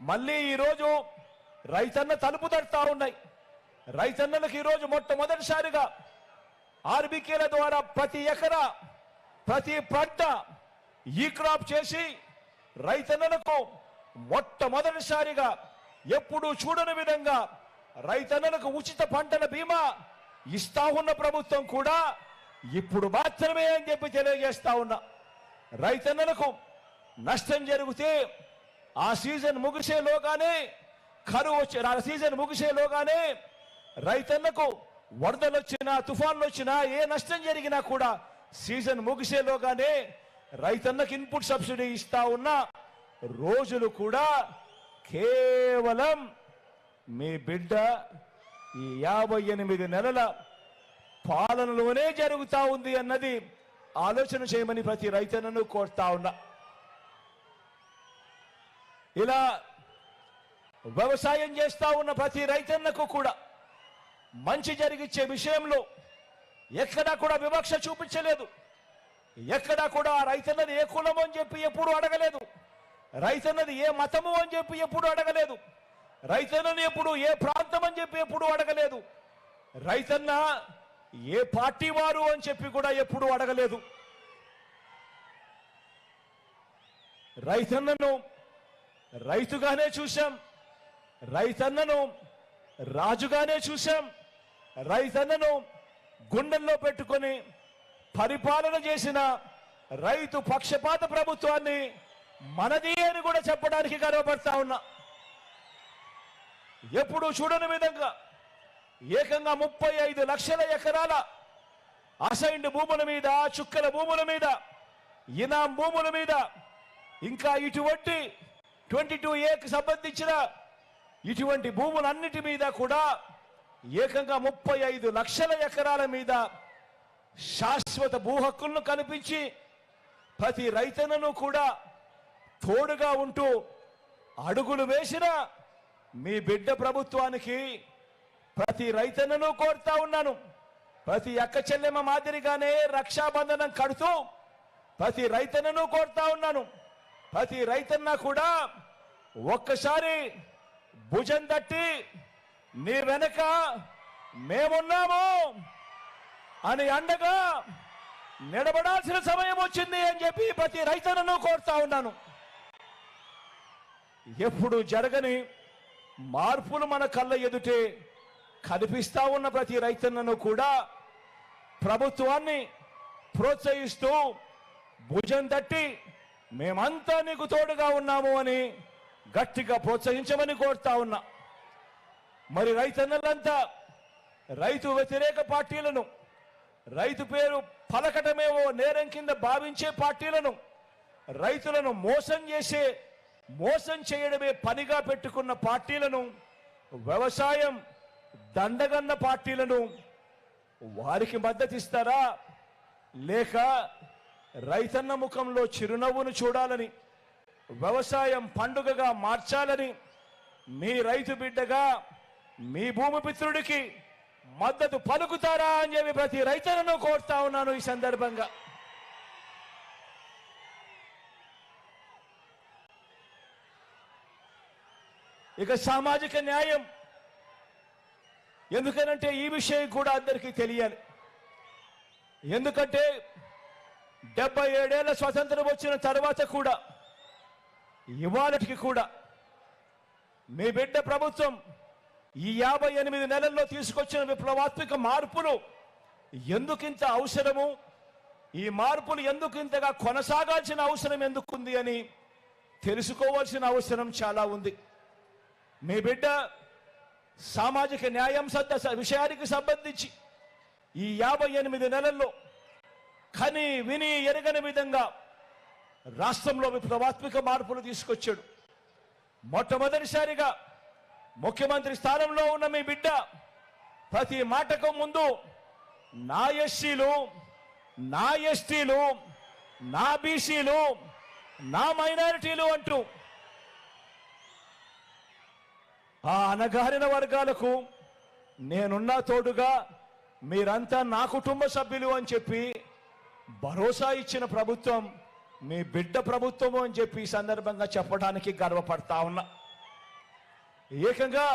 మళ్ళీ ఈరోజు రైతన్న తలుపు తడతా ఉన్నాయి. రైతన్నలకు ఈరోజు మొట్టమొదటిసారిగా ఆర్బీకేల ద్వారా ప్రతి ఎకరా ప్రతి పంట ఈ క్రాప్ చేసి రైతన్నలకు మొట్టమొదటిసారిగా ఎప్పుడు చూడని విధంగా రైతన్నలకు ఉచిత పంటల బీమా ఇస్తా ఉన్న ప్రభుత్వం కూడా ఇప్పుడు మాత్రమే అని చెప్పి తెలియజేస్తా ఉన్నా. రైతన్నలకు నష్టం జరిగితే ఆ సీజన్ ముగిసేలోగానే కరువు వచ్చి ఆ సీజన్ ముగిసేలోగానే రైతన్నకు వరదలు వచ్చినా తుఫాన్లు వచ్చినా ఏ నష్టం జరిగినా కూడా సీజన్ ముగిసేలోగానే రైతన్నకు ఇన్పుట్ సబ్సిడీ ఇస్తా ఉన్న రోజులు కూడా కేవలం మీ బిడ్డ ఈ 58 నెలల పాలనలోనే జరుగుతా ఉంది అన్నది ఆలోచన చేయమని ప్రతి రైతన్నను కోరుతా ఉన్నా. ఇలా వ్యవసాయం చేస్తా ఉన్న ప్రతి రైతన్నకు కూడా మంచి జరిగించే విషయంలో ఎక్కడా కూడా వివక్ష చూపించలేదు. ఎక్కడా కూడా రైతన్నది ఏ కులము అని చెప్పి ఎప్పుడు అడగలేదు. రైతన్నది ఏ మతము అని చెప్పి ఎప్పుడు అడగలేదు. రైతన్నది ఎప్పుడు ఏ ప్రాంతం అని చెప్పి ఎప్పుడు అడగలేదు. రైతన్న ఏ పార్టీ వారు అని చెప్పి కూడా ఎప్పుడు అడగలేదు. రైతన్నను రైతుగానే చూశాం, రైతన్నను రాజుగానే చూశాం, రైతన్నను గుండెల్లో పెట్టుకొని పరిపాలన చేసిన రైతు పక్షపాత ప్రభుత్వాన్ని మనది అని కూడా చెప్పడానికి గర్వపడతా ఉన్నా. ఎప్పుడు చూడని విధంగా ఏకంగా 35 లక్షల ఎకరాల అసైన్డ్ భూముల మీద, చుక్కల భూముల మీద, ఇనాం భూముల మీద, ఇంకా ఇటువంటి 22A సంబంధించిన ఇటువంటి భూములన్నిటి మీద కూడా ఏకంగా 35 లక్షల ఎకరాల మీద శాశ్వత భూ హక్కులను కల్పించి ప్రతి రైతన్నను కూడా తోడుగా ఉంటూ అడుగులు వేసిన మీ బిడ్డ ప్రభుత్వానికి ప్రతి రైతన్నను కోరుతా ఉన్నాను. ప్రతి అక్క చెల్లెమ్మ మాదిరిగానే రక్షాబంధనం కడుతూ ప్రతి రైతన్నను కోరుతా ఉన్నాను. ప్రతి రైతన్న కూడా ఒక్కసారి భుజం తట్టి నీ వెనక మేమున్నాము అని అండగా నిలబడాల్సిన సమయం వచ్చింది అని చెప్పి ప్రతి రైతన్నను కోరుతా ఉన్నాను. ఎప్పుడు జరగని మార్పులు మన కళ్ళ ఎదుటే కనిపిస్తా ఉన్న ప్రతి రైతన్నను కూడా ప్రభుత్వాన్ని ప్రోత్సహిస్తూ భుజం తట్టి మేమంతా నీకు తోడుగా ఉన్నాము అని గట్టిగా ప్రోత్సహించమని కోరుతా ఉన్నా. మరి రైతన్నలంతా రైతు వ్యతిరేక పార్టీలను, రైతు పేరు పలకటమేవో నేరం కింద భావించే పార్టీలను, రైతులను మోసం చేయడమే పనిగా పెట్టుకున్న పార్టీలను, వ్యవసాయం దండగన్న పార్టీలను వారికి మద్దతిస్తారా, లేక రైతన్న ముఖంలో చిరునవ్వును చూడాలని, వ్యవసాయం పండుగగా మార్చాలని మీ రైతు బిడ్డగా మీ భూమిపుత్రుడికి మద్దతు పలుకుతారా అని చెప్పి ప్రతి రైతన్నను కోరుతా ఉన్నాను. ఈ సందర్భంగా ఇక సామాజిక న్యాయం, ఎందుకనంటే ఈ విషయం కూడా అందరికీ తెలియాలి. ఎందుకంటే 77 ఏళ్ల స్వతంత్రం వచ్చిన తర్వాత కూడా ఇవాళకి కూడా మీ బిడ్డ ప్రభుత్వం ఈ 58 నెలల్లో తీసుకొచ్చిన విప్లవాత్మక మార్పులు ఎందుకింత అవసరము, ఈ మార్పులు ఎందుకింతగా కొనసాగాల్సిన అవసరం ఎందుకుంది అని తెలుసుకోవాల్సిన అవసరం చాలా ఉంది. మీ బిడ్డ సామాజిక న్యాయం విషయానికి సంబంధించి ఈ 58 నెలల్లో కని విని ఎరగని విధంగా రాష్ట్రంలో విప్లవాత్మక మార్పులు తీసుకొచ్చాడు. మొట్టమొదటిసారిగా ముఖ్యమంత్రి స్థానంలో ఉన్న మీ బిడ్డ ప్రతి మాటకు ముందు నా ఎస్సీలు, నా ఎస్టీలు, నా బీసీలు, నా మైనారిటీలు అంటూ ఆ అణగారిన వర్గాలకు నేనున్నా తోడుగా, మీరంతా నా కుటుంబ సభ్యులు అని చెప్పి భరోసా ఇచ్చిన ప్రభుత్వం మీ బిడ్డ ప్రభుత్వము అని చెప్పి ఈ సందర్భంగా చెప్పడానికి గర్వపడతా ఉన్నా. ఏకంగా